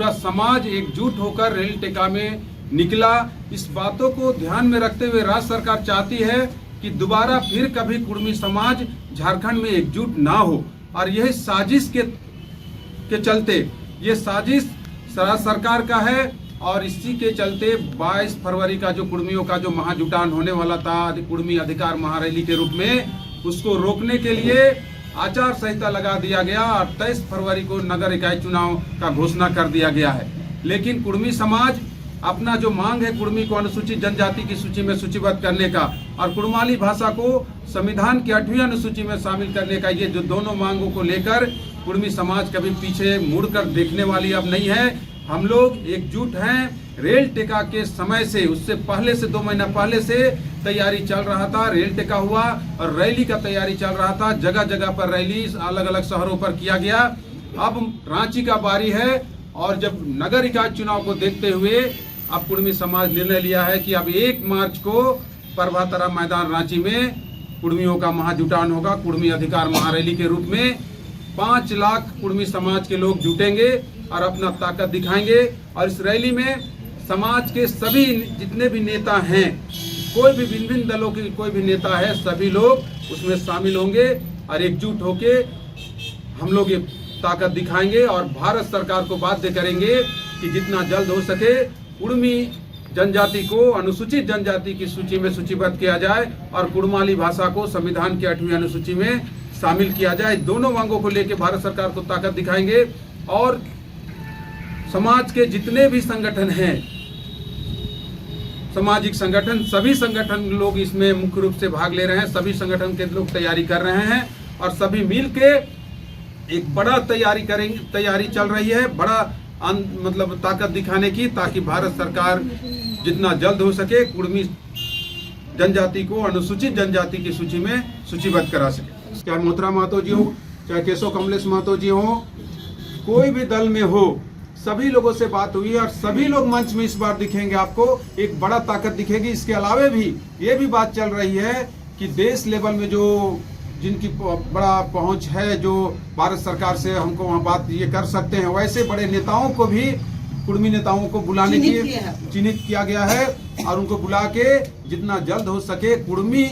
पूरा समाज एकजुट होकर रेल टेका में निकला। इस बातों को ध्यान में रखते हुए राज्य सरकार चाहती है कि दोबारा फिर कभी कुर्मी समाज झारखंड में एकजुट ना हो, और यह साजिश के चलते, ये साजिश राज्य सरकार का है। और इसी के चलते 22 फरवरी का जो कुर्मियों का जो महाजुटान होने वाला था कुर्मी अधिकार महारैली के रूप में, उसको रोकने के लिए आचार संहिता लगा दिया गया और 23 फरवरी को नगर इकाई चुनाव का घोषणा कर दिया गया है। लेकिन कुर्मी समाज अपना जो मांग है कुर्मी को अनुसूचित जनजाति की सूची में सूचीबद्ध करने का और कुड़माली भाषा को संविधान की 8वीं अनुसूची में शामिल करने का, ये जो दोनों मांगों को लेकर कुर्मी समाज कभी पीछे मुड़कर देखने वाली अब नहीं है। हम लोग एकजुट हैं। रेल टेका के समय से, उससे पहले से 2 महीना पहले से तैयारी चल रहा था। रेल टेका हुआ और रैली का तैयारी चल रहा था। जगह जगह पर रैली अलग अलग शहरों पर किया गया। अब रांची का बारी है और जब नगर इकाई चुनाव को देखते हुए अब कुर्मी समाज निर्णय लिया है कि अब 1 मार्च को प्रभातरा मैदान रांची में कुर्मियों का महाजुटान होगा। कुर्मी अधिकार महारैली के रूप में 5 लाख कुर्मी समाज के लोग जुटेंगे और अपना ताकत दिखाएंगे। और इस रैली में समाज के सभी जितने भी नेता हैं, कोई भी भिन्न दलों के कोई भी नेता है, सभी लोग उसमें शामिल होंगे और एकजुट होके हम लोग ये ताकत दिखाएंगे और भारत सरकार को बाध्य करेंगे कि जितना जल्द हो सके कुर्मी जनजाति को अनुसूचित जनजाति की सूची में सूचीबद्ध किया जाए और कुड़माली भाषा को संविधान की 8वीं अनुसूची में शामिल किया जाए। दोनों मांगों को लेकर भारत सरकार को ताकत दिखाएंगे और समाज के जितने भी संगठन हैं, सामाजिक संगठन, सभी संगठन लोग इसमें मुख्य रूप से भाग ले रहे हैं। सभी संगठन के लोग तैयारी कर रहे हैं और सभी मिल के एक बड़ा तैयारी चल रही है, बड़ा मतलब ताकत दिखाने की, ताकि भारत सरकार जितना जल्द हो सके कुर्मी जनजाति को अनुसूचित जनजाति की सूची में सूचीबद्ध करा सके। चाहे मोहतरा महतो जी हो, चाहे केशव कमलेश महतो जी हो, कोई भी दल में हो, सभी लोगों से बात हुई और सभी लोग मंच में इस बार दिखेंगे। आपको एक बड़ा ताकत दिखेगी। इसके अलावे भी ये भी बात चल रही है कि देश लेवल में जो जिनकी बड़ा पहुंच है, जो भारत सरकार से हमको वहाँ बात ये कर सकते हैं, वैसे बड़े नेताओं को भी, कुर्मी नेताओं को बुलाने की चिन्हित किया गया है और उनको बुला के जितना जल्द हो सके कुर्मी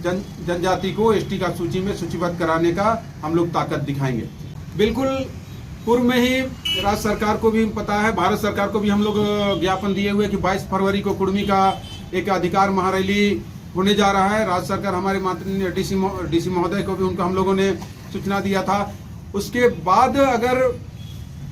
जनजाति को एसटी का सूची में सूचीबद्ध कराने का हम लोग ताकत दिखाएंगे। बिल्कुल पूर्व में ही राज्य सरकार को भी पता है, भारत सरकार को भी हम लोग ज्ञापन दिए हुए कि 22 फरवरी को कुर्मी का एक अधिकार महारैली होने जा रहा है। राज्य सरकार हमारे माननीय डीसी महोदय को भी उनको हम लोगों ने सूचना दिया था। उसके बाद अगर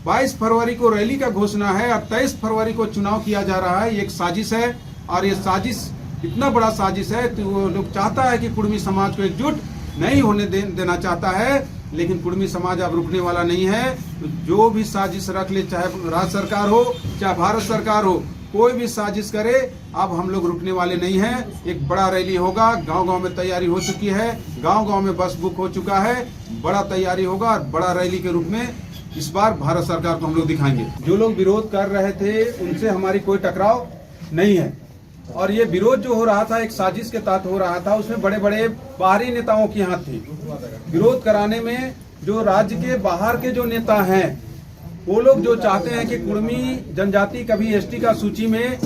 22 फरवरी को रैली का घोषणा है और 23 फरवरी को चुनाव किया जा रहा है, ये एक साजिश है और ये साजिश इतना बड़ा साजिश है तो वो लोग चाहता है कि कुर्मी समाज को एकजुट नहीं होने देना चाहता है। लेकिन कुर्मी समाज अब रुकने वाला नहीं है। तो जो भी साजिश रख ले, चाहे राज्य सरकार हो चाहे भारत सरकार हो, कोई भी साजिश करे, अब हम लोग रुकने वाले नहीं हैं। एक बड़ा रैली होगा। गांव-गांव में तैयारी हो चुकी है, गांव-गांव में बस बुक हो चुका है। बड़ा तैयारी होगा और बड़ा रैली के रूप में इस बार भारत सरकार को हम लोग दिखाएंगे। जो लोग विरोध कर रहे थे उनसे हमारी कोई टकराव नहीं है और ये विरोध जो हो रहा था एक साजिश के तहत हो रहा था। उसमें बड़े बड़े बाहरी नेताओं की हाथ थी विरोध कराने में। जो राज्य के बाहर के जो नेता हैं वो लोग जो चाहते हैं कि कुर्मी जनजाति कभी एसटी का सूची में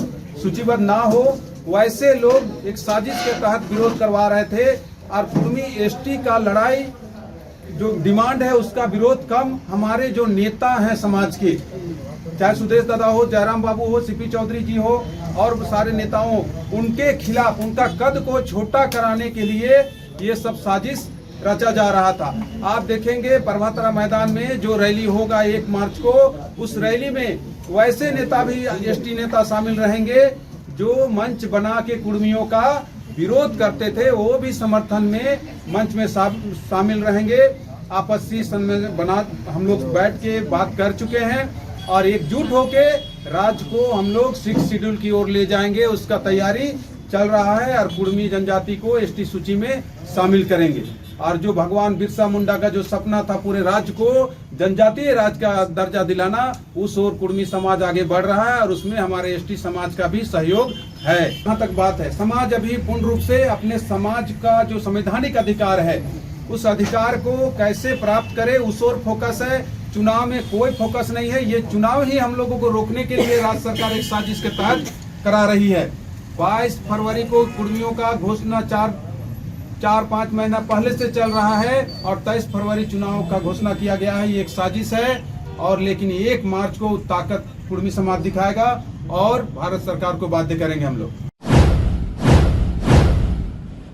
सूचीबद्ध ना हो, वैसे लोग एक साजिश के तहत विरोध करवा रहे थे और कुर्मी एसटी का लड़ाई जो डिमांड है उसका विरोध कम हमारे जो नेता हैं समाज के, चाहे सुदेश दादा हो, जयराम बाबू हो, सीपी चौधरी जी हो और सारे नेताओं, उनके खिलाफ उनका कद को छोटा कराने के लिए ये सब साजिश रचा जा रहा था। आप देखेंगे प्रभातरा मैदान में जो रैली होगा 1 मार्च को, उस रैली में वैसे नेता भी एसटी नेता शामिल रहेंगे जो मंच बना के कुर्मियों का विरोध करते थे, वो भी समर्थन में मंच में शामिल रहेंगे। आपसी सम्मेलन बना हम लोग बैठ के बात कर चुके हैं और एकजुट होके राज्य को हम लोग 6 शेड्यूल की ओर ले जाएंगे। उसका तैयारी चल रहा है और कुर्मी जनजाति को एसटी सूची में शामिल करेंगे। और जो भगवान बिरसा मुंडा का जो सपना था पूरे राज्य को जनजातीय राज्य का दर्जा दिलाना, उस ओर कुर्मी समाज आगे बढ़ रहा है और उसमें हमारे एसटी समाज का भी सहयोग है। यहाँ तक बात है, समाज अभी पूर्ण रूप से अपने समाज का जो संवैधानिक अधिकार है उस अधिकार को कैसे प्राप्त करे उस ओर फोकस है। चुनाव में कोई फोकस नहीं है। ये चुनाव ही हम लोगों को रोकने के लिए राज्य सरकार एक साजिश के तहत करा रही है। 22 फरवरी को कुर्मियों का घोषणा 4-5 महीना पहले से चल रहा है और 23 फरवरी चुनाव का घोषणा किया गया है। ये एक साजिश है और लेकिन 1 मार्च को ताकत कुर्मी समाज दिखाएगा और भारत सरकार को बाध्य करेंगे हम लोग।